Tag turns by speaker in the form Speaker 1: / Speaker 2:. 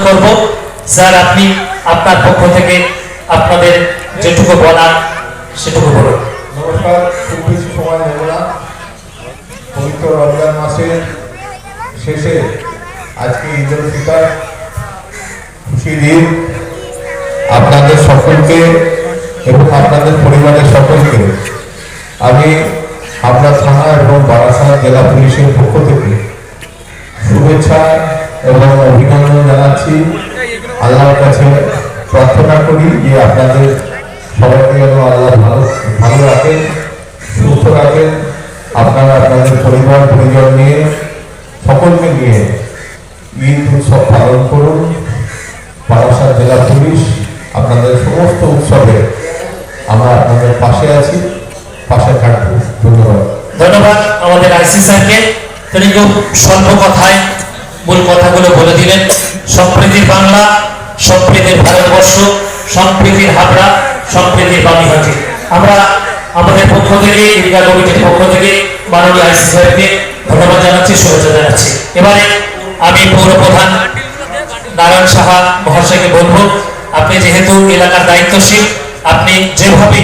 Speaker 1: করব স্যার, আপনি আপনার পক্ষ থেকে আপনাদের যেটুকু বলার সেটুকু বলুন।
Speaker 2: নমস্কার। খুব বেশি সময় নেব না। পবিত্র রমজান মাসের শেষে আজকে ঈদ উল ফিতর, খুশির ঈদ। আপনাদের সকলকে এবং আপনাদের পরিবারের সকলকে আমি হাবড়া থানা এবং বারাসাত জেলা পুলিশের পক্ষ থেকে শুভেচ্ছা এবং অভিনন্দন জানাচ্ছি। আল্লাহর কাছে প্রার্থনা করি যে আপনাদের সবাইকে যেন আল্লাহ ভালো রাখেন, সুস্থ রাখেন। আপনারা আপনাদের পরিবার পরিজন নিয়ে সকলকে নিয়ে ঈদ উৎসব পালন করুন। বারাসাত জেলা পুলিশ আপনাদের সমস্ত উৎসবে আমরা আপনাদের পাশে আছি, পাশে থাকবো। ধন্যবাদ।
Speaker 1: ধন্যবাদ আমাদের আইসি স্যারকে। তিনি খুব স্বল্প কথায় মূল কথাগুলো বলে দিলেন। সম্প্রীতির বাংলা, সম্প্রীতির ভারতবর্ষ, সম্প্রীতির হাবড়া, সম্প্রীতির বাণীহাটি। আমরা আমাদের পক্ষ থেকে, ঈদগাহ কমিটির পক্ষ থেকে মাননীয় আইসি সাহেবকে ধন্যবাদ জানাচ্ছি, শুভেচ্ছা জানাচ্ছি। এবারে আমি পৌর প্রধান নারায়ণ সাহা মহাশয়কে বলবো, আপনি যেহেতু এলাকার দায়িত্বশীল, আপনি যেভাবে